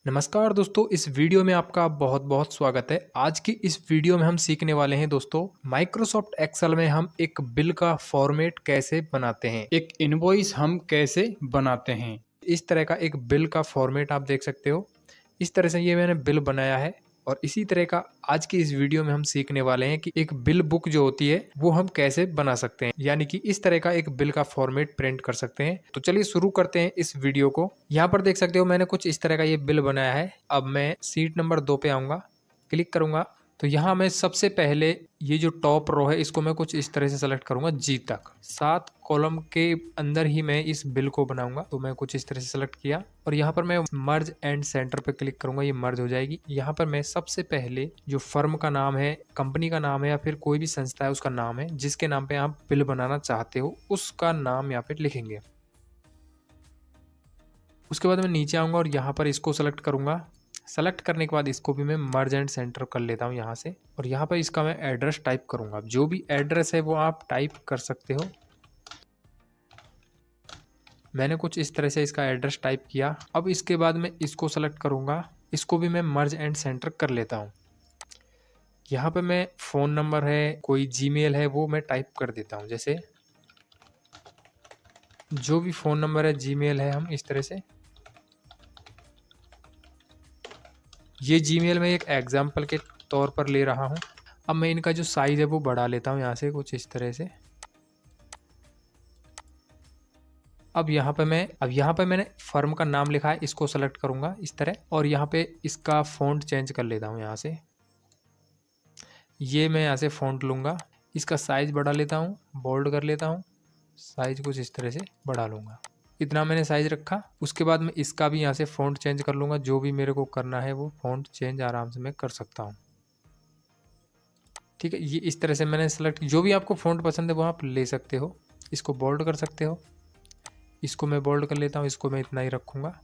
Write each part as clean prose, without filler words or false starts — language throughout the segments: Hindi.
नमस्कार दोस्तों, इस वीडियो में आपका बहुत बहुत स्वागत है। आज की इस वीडियो में हम सीखने वाले हैं दोस्तों, माइक्रोसॉफ्ट एक्सेल में हम एक बिल का फॉर्मेट कैसे बनाते हैं। एक इनवॉइस हम कैसे बनाते हैं। इस तरह का एक बिल का फॉर्मेट आप देख सकते हो। इस तरह से ये मैंने बिल बनाया है और इसी तरह का आज की इस वीडियो में हम सीखने वाले हैं कि एक बिल बुक जो होती है वो हम कैसे बना सकते हैं, यानी कि इस तरह का एक बिल का फॉर्मेट प्रिंट कर सकते हैं। तो चलिए शुरू करते हैं इस वीडियो को। यहाँ पर देख सकते हो मैंने कुछ इस तरह का ये बिल बनाया है। अब मैं सीट नंबर 2 पे आऊंगा, क्लिक करूंगा तो यहाँ मैं सबसे पहले ये जो टॉप रो है इसको मैं कुछ इस तरह से सेलेक्ट करूंगा जी तक। 7 कॉलम के अंदर ही मैं इस बिल को बनाऊंगा, तो मैं कुछ इस तरह से सेलेक्ट किया और यहाँ पर मैं मर्ज एंड सेंटर पे क्लिक करूंगा, ये मर्ज हो जाएगी। यहाँ पर मैं सबसे पहले जो फर्म का नाम है, कंपनी का नाम है या फिर कोई भी संस्था है उसका नाम है, जिसके नाम पे आप बिल बनाना चाहते हो उसका नाम यहाँ पे लिखेंगे। उसके बाद मैं नीचे आऊंगा और यहाँ पर इसको सेलेक्ट करूंगा। सेलेक्ट करने के बाद इसको भी मैं मर्ज एंड सेंटर कर लेता हूँ यहाँ से, और यहाँ पर इसका मैं एड्रेस टाइप करूंगा। जो भी एड्रेस है वो आप टाइप कर सकते हो। मैंने कुछ इस तरह से इसका एड्रेस टाइप किया। अब इसके बाद मैं इसको सेलेक्ट करूंगा, इसको भी मैं मर्ज एंड सेंटर कर लेता हूँ। यहाँ पे मैं फ़ोन नंबर है, कोई जीमेल है वो मैं टाइप कर देता हूँ। जैसे जो भी फ़ोन नंबर है, जीमेल है, हम इस तरह से, ये जीमेल में एक एग्जाम्पल के तौर पर ले रहा हूँ। अब मैं इनका जो साइज़ है वो बढ़ा लेता हूँ यहाँ से कुछ इस तरह से। अब यहाँ पे मैंने फर्म का नाम लिखा है, इसको सेलेक्ट करूँगा इस तरह, और यहाँ पे इसका फ़ॉन्ट चेंज कर लेता हूँ यहाँ से। ये मैं यहाँ से फ़ॉन्ट लूँगा, इसका साइज़ बढ़ा लेता हूँ, बोल्ड कर लेता हूँ, साइज़ कुछ इस तरह से बढ़ा लूँगा। इतना मैंने साइज़ रखा। उसके बाद मैं इसका भी यहाँ से फ़ॉन्ट चेंज कर लूँगा। जो भी मेरे को करना है वो फ़ॉन्ट चेंज आराम से मैं कर सकता हूँ। ठीक है, ये इस तरह से मैंने सेलेक्ट, जो भी आपको फ़ॉन्ट पसंद है वो आप ले सकते हो। इसको बोल्ड कर सकते हो, इसको मैं बोल्ड कर लेता हूँ, इसको मैं इतना ही रखूँगा।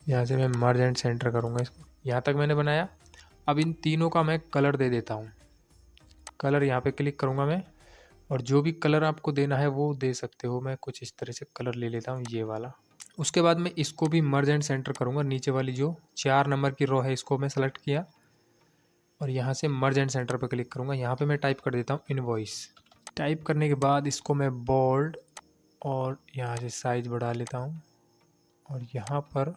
यहाँ से मैं मर्ज एंड सेंटर करूँगा इसको। यहाँ तक मैंने बनाया। अब इन तीनों का मैं कलर दे देता हूँ। कलर यहाँ पे क्लिक करूँगा मैं, और जो भी कलर आपको देना है वो दे सकते हो। मैं कुछ इस तरह से कलर ले लेता हूँ, ये वाला। उसके बाद मैं इसको भी मर्ज एंड सेंटर करूँगा। नीचे वाली जो 4 नंबर की रो है इसको मैं सेलेक्ट किया और यहाँ से मर्ज एंड सेंटर पर क्लिक करूँगा। यहाँ पे मैं टाइप कर देता हूँ इनवॉइस। टाइप करने के बाद इसको मैं बोल्ड और यहाँ से साइज बढ़ा लेता हूँ, और यहाँ पर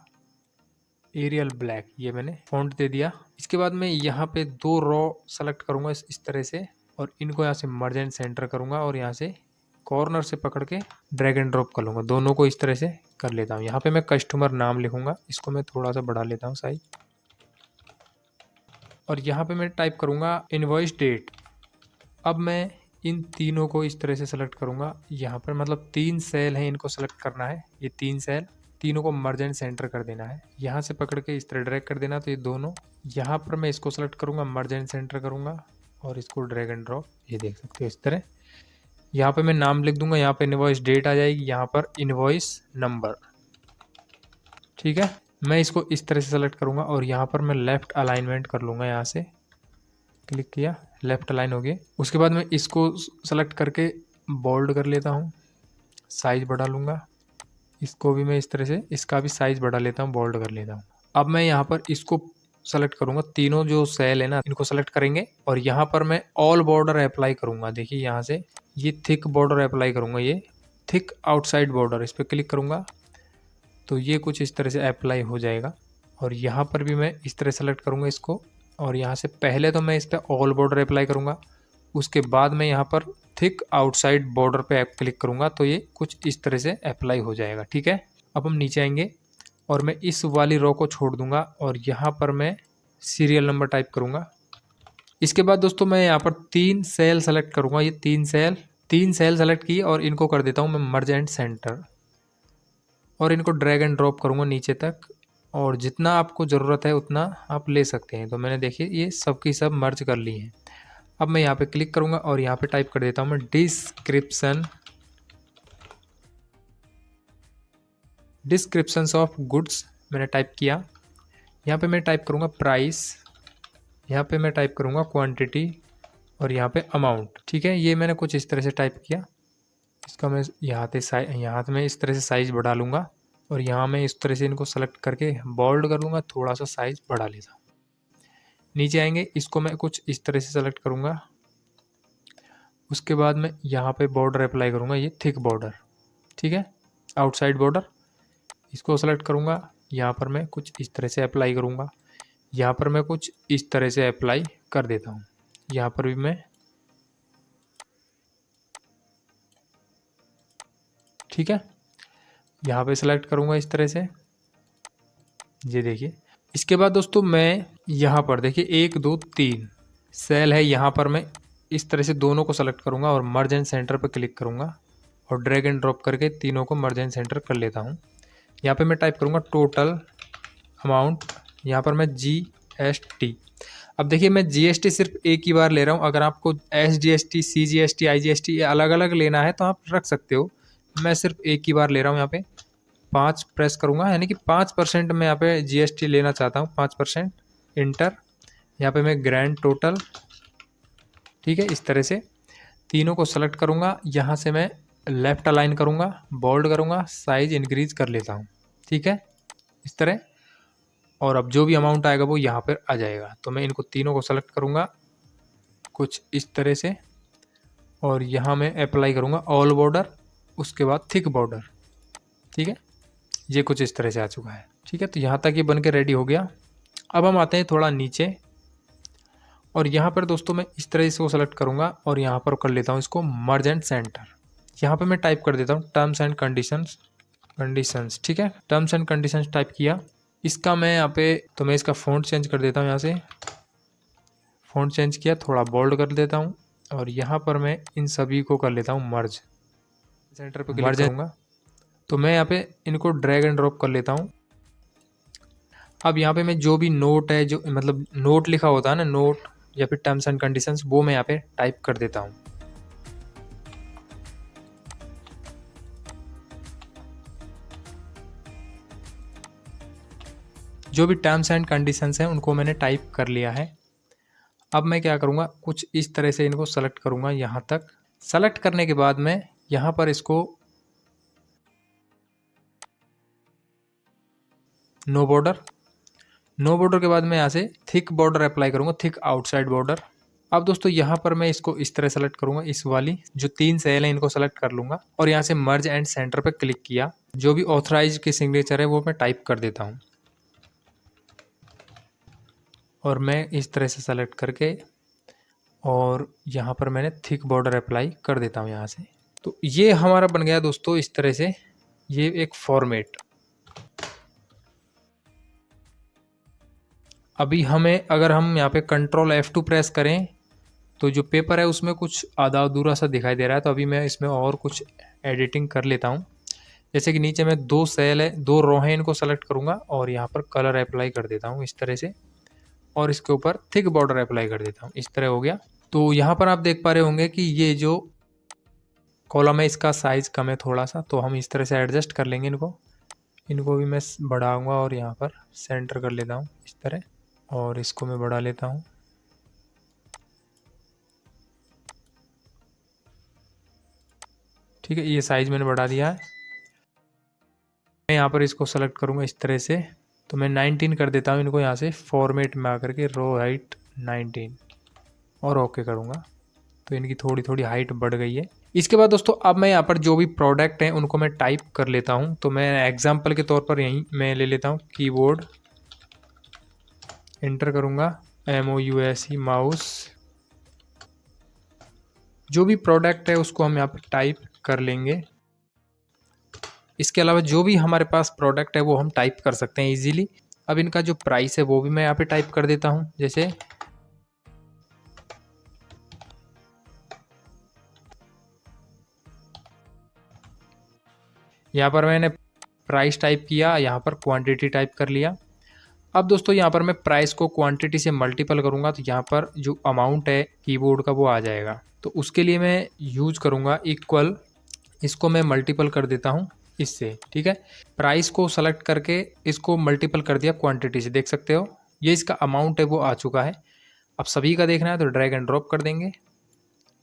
एरियल ब्लैक, ये मैंने फ़ॉन्ट दे दिया। इसके बाद मैं यहाँ पे 2 रो सेलेक्ट करूँगा इस तरह से, और इनको यहाँ से मर्ज एंड सेंटर करूँगा और यहाँ से कॉर्नर से पकड़ के ड्रैग एंड ड्रॉप कर लूँगा। दोनों को इस तरह से कर लेता हूँ। यहाँ पे मैं कस्टमर नाम लिखूँगा, इसको मैं थोड़ा सा बढ़ा लेता हूँ साइज, और यहाँ पे मैं टाइप करूँगा इनवॉइस डेट। अब मैं इन तीनों को इस तरह से सेलेक्ट करूँगा। यहाँ पर मतलब 3 सेल हैं, इनको सेलेक्ट करना है। ये 3 सेल, तीनों को मर्ज एंड सेंटर कर देना है। यहाँ से पकड़ के इस तरह ड्रैग कर देना, तो ये दोनों, यहाँ पर मैं इसको सेलेक्ट करूँगा, मर्ज एंड सेंटर करूँगा और इसको ड्रैग एंड ड्रॉप, ये देख सकते हो इस तरह। यहाँ पे मैं नाम लिख दूंगा, यहाँ पे इनवॉइस डेट आ जाएगी, यहाँ पर इनवॉइस नंबर। ठीक है, मैं इसको इस तरह से सेलेक्ट करूँगा और यहाँ पर मैं लेफ़्ट अलाइनमेंट कर लूँगा। यहाँ से क्लिक किया, लेफ़्ट अलाइन हो गए। उसके बाद मैं इसको सेलेक्ट करके बोल्ड कर लेता हूँ, साइज़ बढ़ा लूँगा। इसको भी मैं इस तरह से, इसका भी साइज़ बढ़ा लेता हूँ, बोल्ड कर लेता हूँ। अब मैं यहाँ पर इसको सेलेक्ट करूँगा, तीनों जो सेल है ना इनको सेलेक्ट करेंगे, और यहाँ पर मैं ऑल बॉर्डर अप्लाई करूँगा। देखिए यहाँ से ये थिक बॉर्डर अप्लाई करूँगा, ये थिक आउटसाइड बॉर्डर, इस पर क्लिक करूँगा तो ये कुछ इस तरह से अप्लाई हो जाएगा। और यहाँ पर भी मैं इस तरह सेलेक्ट करूँगा इसको, और यहाँ से पहले तो मैं इस पर ऑल बॉर्डर अप्लाई करूँगा, उसके बाद मैं यहाँ पर थिक आउटसाइड बॉर्डर पे क्लिक करूँगा तो ये कुछ इस तरह से अप्लाई हो जाएगा। ठीक है, अब हम नीचे आएंगे और मैं इस वाली रो को छोड़ दूंगा और यहाँ पर मैं सीरियल नंबर टाइप करूँगा। इसके बाद दोस्तों मैं यहाँ पर 3 सेल सेलेक्ट करूँगा। ये 3 सेल सेलेक्ट की और इनको कर देता हूँ मैं मर्ज एंड सेंटर, और इनको ड्रैग एंड ड्रॉप करूँगा नीचे तक, और जितना आपको ज़रूरत है उतना आप ले सकते हैं। तो मैंने देखिए ये सब की सब मर्ज कर ली हैं। अब मैं यहाँ पे क्लिक करूँगा और यहाँ पे टाइप कर देता हूँ मैं डिस्क्रिप्शंस ऑफ गुड्स, मैंने टाइप किया। यहाँ पे मैं टाइप करूँगा प्राइस, यहाँ पे मैं टाइप करूँगा क्वांटिटी, और यहाँ पे अमाउंट। ठीक है, ये मैंने कुछ इस तरह से टाइप किया। इसका मैं यहाँ से मैं इस तरह से साइज़ बढ़ा लूँगा और यहाँ मैं इस तरह से इनको सेलेक्ट करके बोल्ड कर दूँगा, थोड़ा सा साइज़ बढ़ा लेता हूँ। नीचे आएंगे, इसको मैं कुछ इस तरह से सेलेक्ट करूँगा। उसके बाद मैं यहाँ पे बॉर्डर अप्लाई करूँगा, ये थिक बॉर्डर, ठीक है, आउटसाइड बॉर्डर। इसको सेलेक्ट करूँगा, यहाँ पर मैं कुछ इस तरह से अप्लाई करूँगा। यहाँ पर मैं कुछ इस तरह से अप्लाई कर देता हूँ। यहाँ पर भी मैं ठीक है, यहाँ पे सेलेक्ट करूँगा इस तरह से, ये देखिए। इसके बाद दोस्तों मैं यहाँ पर देखिए 1 2 3 सेल है, यहाँ पर मैं इस तरह से दोनों को सेलेक्ट करूँगा और मर्ज एंड सेंटर पर क्लिक करूँगा और ड्रैग एंड ड्रॉप करके तीनों को मर्ज एंड सेंटर कर लेता हूँ। यहाँ पे मैं टाइप करूँगा टोटल अमाउंट, यहाँ पर मैं GST। अब देखिए मैं GST सिर्फ एक ही बार ले रहा हूँ, अगर आपको SGST, CGST, IGST अलग अलग लेना है तो आप रख सकते हो। मैं सिर्फ एक ही बार ले रहा हूँ। यहाँ पे 5 प्रेस करूँगा, यानी कि 5% मैं यहाँ पे GST लेना चाहता हूँ, 5%। इंटर, यहाँ पे मैं ग्रैंड टोटल, ठीक है, इस तरह से तीनों को सेलेक्ट करूँगा। यहाँ से मैं लेफ़्ट अलाइन करूँगा, बोल्ड करूँगा, साइज़ इंक्रीज कर लेता हूँ, ठीक है, इस तरह। और अब जो भी अमाउंट आएगा वो यहाँ पर आ जाएगा। तो मैं इनको तीनों को सेलेक्ट करूँगा कुछ इस तरह से और यहाँ मैं अप्लाई करूँगा ऑल बॉर्डर, उसके बाद थिक बॉर्डर, ठीक है। ये कुछ इस तरह से आ चुका है, ठीक है। तो यहाँ तक ये बन के रेडी हो गया। अब हम आते हैं थोड़ा नीचे और यहाँ पर दोस्तों मैं इस तरह से इसको सेलेक्ट करूँगा और यहाँ पर कर लेता हूँ इसको मर्ज एंड सेंटर। यहाँ पे मैं टाइप कर देता हूँ टर्म्स एंड कंडीशंस, ठीक है, टर्म्स एंड कंडीशंस टाइप किया। इसका मैं यहाँ पे तो मैं इसका फ़ॉन्ट चेंज कर देता हूँ, यहाँ से फ़ॉन्ट चेंज किया, थोड़ा बोल्ड कर देता हूँ और यहाँ पर मैं इन सभी को कर लेता हूँ मर्ज, सेंटर पे क्लिक करूँगा। तो मैं यहाँ पे इनको ड्रैग एंड ड्रॉप कर लेता हूँ। अब यहाँ पे मैं जो भी नोट है, जो मतलब नोट लिखा होता है ना, नोट या फिर टर्म्स एंड कंडीशंस, वो मैं यहाँ पे टाइप कर देता हूँ। जो भी टर्म्स एंड कंडीशंस हैं उनको मैंने टाइप कर लिया है। अब मैं क्या करूँगा, कुछ इस तरह से इनको सेलेक्ट करूँगा। यहाँ तक सेलेक्ट करने के बाद मैं यहाँ पर इसको नो बॉर्डर के बाद मैं यहाँ से थिक बॉर्डर अप्लाई करूँगा, थिक आउटसाइड बॉर्डर। अब दोस्तों यहाँ पर मैं इसको इस तरह सेलेक्ट करूँगा, इस वाली जो 3 सेल हैं इनको सेलेक्ट कर लूँगा और यहाँ से मर्ज एंड सेंटर पर क्लिक किया। जो भी ऑथराइज की सिग्नेचर है वो मैं टाइप कर देता हूँ और मैं इस तरह से सेलेक्ट करके और यहाँ पर मैंने थिक बॉर्डर अप्लाई कर देता हूँ यहाँ से। तो ये हमारा बन गया दोस्तों इस तरह से, ये एक फॉर्मेट। अभी हमें अगर हम यहाँ पे कंट्रोल F2 प्रेस करें तो जो पेपर है उसमें कुछ आधा अधूरा सा दिखाई दे रहा है। तो अभी मैं इसमें और कुछ एडिटिंग कर लेता हूँ। जैसे कि नीचे में 2 सेल है, 2 रो हैं, इनको सेलेक्ट करूँगा और यहाँ पर कलर अप्लाई कर देता हूँ इस तरह से और इसके ऊपर थिक बॉर्डर अप्लाई कर देता हूँ, इस तरह हो गया। तो यहाँ पर आप देख पा रहे होंगे कि ये जो कॉलम है इसका साइज़ कम है थोड़ा सा, तो हम इस तरह से एडजस्ट कर लेंगे इनको भी मैं बढ़ाऊँगा और यहाँ पर सेंटर कर लेता हूँ इस तरह और इसको मैं बढ़ा लेता हूँ। ठीक है, ये साइज़ मैंने बढ़ा दिया है। मैं यहाँ पर इसको सेलेक्ट करूँगा इस तरह से, तो मैं 19 कर देता हूँ इनको यहाँ से फॉर्मेट में आकर के, रो हाइट 19 और ओके करूँगा। तो इनकी थोड़ी थोड़ी हाइट बढ़ गई है। इसके बाद दोस्तों अब मैं यहाँ पर जो भी प्रोडक्ट हैं उनको मैं टाइप कर लेता हूँ। तो मैं एग्जांपल के तौर पर यहीं मैं ले लेता हूँ कीबोर्ड, एंटर करूँगा, MOUSE माउस। जो भी प्रोडक्ट है उसको हम यहाँ पर टाइप कर लेंगे। इसके अलावा जो भी हमारे पास प्रोडक्ट है वो हम टाइप कर सकते हैं इजीली। अब इनका जो प्राइस है वो भी मैं यहाँ पे टाइप कर देता हूँ। जैसे यहाँ पर मैंने प्राइस टाइप किया, यहाँ पर क्वांटिटी टाइप कर लिया। अब दोस्तों यहाँ पर मैं प्राइस को क्वांटिटी से मल्टीपल करूँगा तो यहाँ पर जो अमाउंट है कीबोर्ड का वो आ जाएगा। तो उसके लिए मैं यूज करूँगा इक्वल, इसको मैं मल्टीपल कर देता हूँ इससे, ठीक है। प्राइस को सेलेक्ट करके इसको मल्टीपल कर दिया क्वांटिटी से, देख सकते हो ये इसका अमाउंट है वो आ चुका है। अब सभी का देखना है तो ड्रैग एंड ड्रॉप कर देंगे,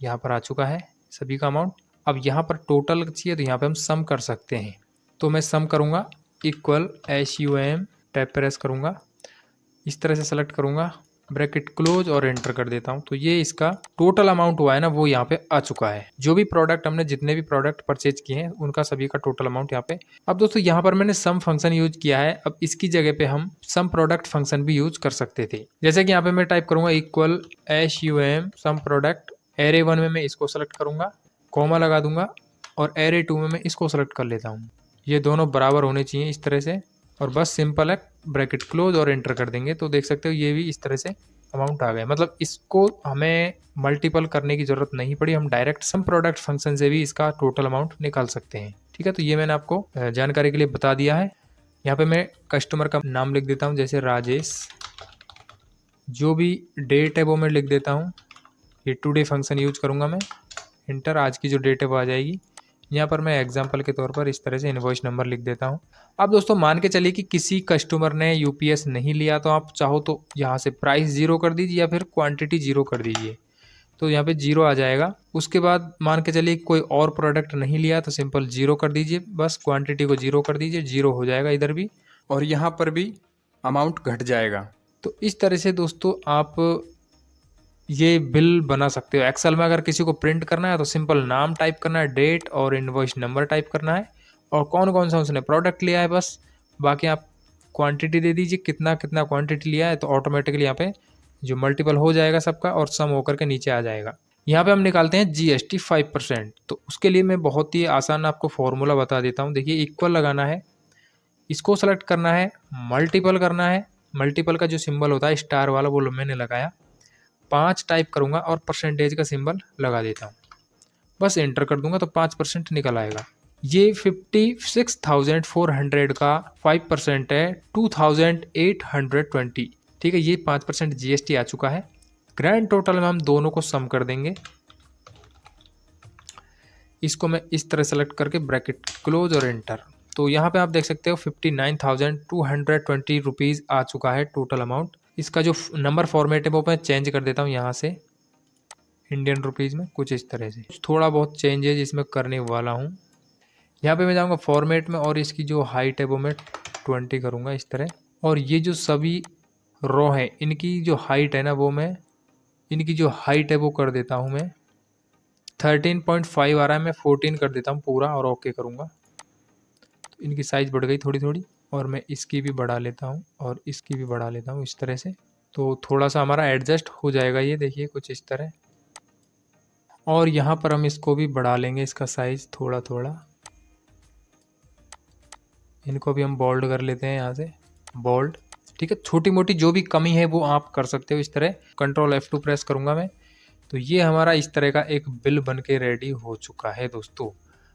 यहाँ पर आ चुका है सभी का अमाउंट। अब यहाँ पर टोटल चाहिए तो यहाँ पे हम सम कर सकते हैं, तो मैं सम करूँगा इक्वल SUM टैब प्रेस करूँगा, इस तरह से सेलेक्ट करूँगा, ब्रैकेट क्लोज और एंटर कर देता हूँ। तो ये इसका टोटल अमाउंट हुआ है ना, वो यहाँ पे आ चुका है। जो भी प्रोडक्ट हमने जितने भी प्रोडक्ट परचेज किए हैं उनका सभी का टोटल अमाउंट यहाँ पे। अब दोस्तों यहाँ पर मैंने सम फंक्शन यूज किया है, अब इसकी जगह पे हम सम प्रोडक्ट फंक्शन भी यूज कर सकते थे। जैसे कि यहाँ पे मैं टाइप करूंगा equal SUM some product, array 1 में मैं इसको सेलेक्ट करूंगा, कॉमा लगा दूंगा और एरे 2 में मैं इसको सेलेक्ट कर लेता हूँ। ये दोनों बराबर होने चाहिए इस तरह से, और बस सिंपल है ब्रैकेट क्लोज और एंटर कर देंगे तो देख सकते हो ये भी इस तरह से अमाउंट आ गया। मतलब इसको हमें मल्टीपल करने की ज़रूरत नहीं पड़ी, हम डायरेक्ट सम प्रोडक्ट फंक्शन से भी इसका टोटल अमाउंट निकाल सकते हैं। ठीक है, तो ये मैंने आपको जानकारी के लिए बता दिया है। यहाँ पे मैं कस्टमर का नाम लिख देता हूँ, जैसे राजेश। जो भी डेट है वो मैं लिख देता हूँ, ये टुडे फंक्शन यूज करूँगा मैं, इंटर, आज की जो डेट है वो आ जाएगी। यहाँ पर मैं एग्जाम्पल के तौर पर इस तरह से इनवॉइस नंबर लिख देता हूँ। अब दोस्तों मान के चलिए कि किसी कस्टमर ने यूपीएस नहीं लिया, तो आप चाहो तो यहाँ से प्राइस 0 कर दीजिए या फिर क्वांटिटी 0 कर दीजिए, तो यहाँ पे 0 आ जाएगा। उसके बाद मान के चलिए कोई और प्रोडक्ट नहीं लिया तो सिंपल 0 कर दीजिए, बस क्वांटिटी को 0 कर दीजिए, 0 हो जाएगा इधर भी, और यहाँ पर भी अमाउंट घट जाएगा। तो इस तरह से दोस्तों आप ये बिल बना सकते हो। एक्सेल में अगर किसी को प्रिंट करना है तो सिंपल नाम टाइप करना है, डेट और इनवॉइस नंबर टाइप करना है, और कौन कौन सा उसने प्रोडक्ट लिया है बस। बाकी आप क्वांटिटी दे दीजिए, कितना कितना क्वांटिटी लिया है, तो ऑटोमेटिकली यहाँ पे जो मल्टीपल हो जाएगा सबका और सम होकर के नीचे आ जाएगा। यहाँ पे हम निकालते हैं GST 5%। तो उसके लिए मैं बहुत ही आसान आपको फॉर्मूला बता देता हूँ। देखिए इक्वल लगाना है, इसको सेलेक्ट करना है, मल्टीपल करना है, मल्टीपल का जो सिंबल होता है स्टार वाला वो मैंने लगाया, 5 टाइप करूंगा और परसेंटेज का सिंबल लगा देता हूँ, बस एंटर कर दूंगा तो 5% निकल आएगा। ये 56,400 का 5% है 2,820। ठीक है, ये 5% GST आ चुका है। ग्रैंड टोटल में हम दोनों को सम कर देंगे। इसको मैं इस तरह सेलेक्ट करके ब्रैकेट क्लोज और एंटर, तो यहाँ पे आप देख सकते हो 59,220 रुपीज़ आ चुका है टोटल अमाउंट। इसका जो नंबर फॉर्मेट है वो मैं चेंज कर देता हूँ यहाँ से इंडियन रुपीज़ में, कुछ इस तरह से। थोड़ा बहुत चेंज है जिसमें करने वाला हूँ। यहाँ पे मैं जाऊँगा फॉर्मेट में और इसकी जो हाइट है वो मैं 20 करूँगा इस तरह, और ये जो सभी रो है इनकी जो हाइट है ना वो मैं, इनकी जो हाइट है वो कर देता हूँ मैं 13.5 आ रहा है, मैं 14 कर देता हूँ पूरा और ओके करूँगा। तो इनकी साइज़ बढ़ गई थोड़ी थोड़ी, और मैं इसकी भी बढ़ा लेता हूँ और इसकी भी बढ़ा लेता हूँ इस तरह से, तो थोड़ा सा हमारा एडजस्ट हो जाएगा ये, देखिए कुछ इस तरह। और यहाँ पर हम इसको भी बढ़ा लेंगे, इसका साइज़ थोड़ा थोड़ा, इनको भी हम बोल्ड कर लेते हैं यहाँ से, बोल्ड। ठीक है, छोटी मोटी जो भी कमी है वो आप कर सकते हो इस तरह। कंट्रोल F2 प्रेस करूँगा मैं, तो ये हमारा इस तरह का एक बिल बन के रेडी हो चुका है दोस्तों।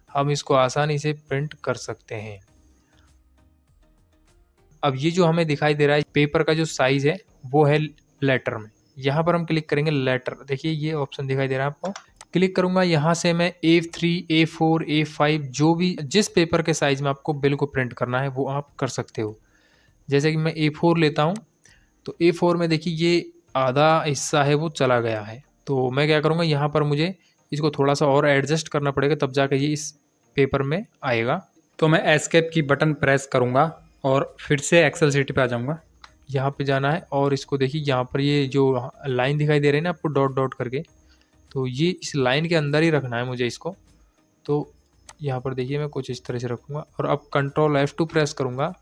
हम इसको आसानी से प्रिंट कर सकते हैं। अब ये जो हमें दिखाई दे रहा है पेपर का जो साइज है वो है लेटर में, यहाँ पर हम क्लिक करेंगे लेटर। देखिए ये ऑप्शन दिखाई दे रहा है आपको, क्लिक करूंगा, यहाँ से मैं A3, A4, A5 जो भी जिस पेपर के साइज में आपको बिल को प्रिंट करना है वो आप कर सकते हो। जैसे कि मैं A4 लेता हूँ, तो A4 में देखिए ये आधा हिस्सा है वो चला गया है, तो मैं क्या करूँगा यहाँ पर मुझे इसको थोड़ा सा और एडजस्ट करना पड़ेगा, तब जाकर ये इस पेपर में आएगा। तो मैं एस्केप की बटन प्रेस करूँगा और फिर से एक्सेल शीट पे आ जाऊँगा। यहाँ पे जाना है और इसको देखिए यहाँ पर ये जो लाइन दिखाई दे रही है ना आपको डॉट डॉट करके, तो ये इस लाइन के अंदर ही रखना है मुझे इसको। तो यहाँ पर देखिए मैं कुछ इस तरह से रखूँगा और अब कंट्रोल F2 प्रेस करूँगा,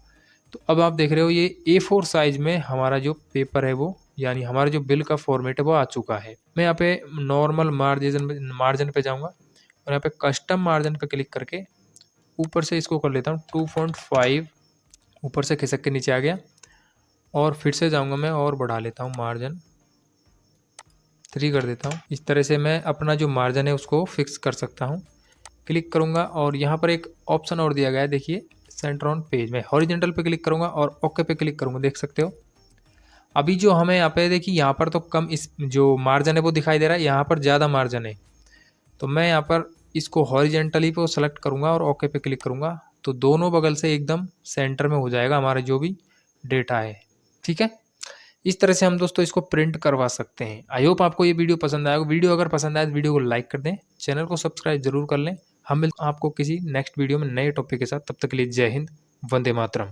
तो अब आप देख रहे हो ये A4 साइज में हमारा जो पेपर है वो, यानी हमारा जो बिल का फॉर्मेट है वो आ चुका है। मैं यहाँ पे नॉर्मल मार्जिन पे जाऊँगा और यहाँ पे कस्टम मार्जिन पे क्लिक करके ऊपर से इसको कर लेता हूँ 2.5, ऊपर से खिसक के नीचे आ गया, और फिर से जाऊँगा मैं और बढ़ा लेता हूँ मार्जिन 3 कर देता हूँ। इस तरह से मैं अपना जो मार्जिन है उसको फिक्स कर सकता हूँ। क्लिक करूँगा और यहाँ पर एक ऑप्शन और दिया गया है, देखिए सेंटर ऑन पेज में हॉरिजेंटल पे क्लिक करूँगा और ओके पे क्लिक करूँगा। देख सकते हो अभी जो हमें यहाँ पे देखिए यहाँ पर तो कम इस जो मार्जिन है वो दिखाई दे रहा है, यहाँ पर ज़्यादा मार्जिन है, तो मैं यहाँ पर इसको हॉरिजेंटली पे सेलेक्ट करूँगा और ओके पे क्लिक करूँगा, तो दोनों बगल से एकदम सेंटर में हो जाएगा हमारा जो भी डेटा है। ठीक है, इस तरह से हम दोस्तों इसको प्रिंट करवा सकते हैं। आई होप आपको ये वीडियो पसंद आएगा। वीडियो अगर पसंद आए तो वीडियो को लाइक कर दें, चैनल को सब्सक्राइब जरूर कर लें। हम मिलते हैं आपको किसी नेक्स्ट वीडियो में नए टॉपिक के साथ, तब तक के लिए जय हिंद, वंदे मातरम।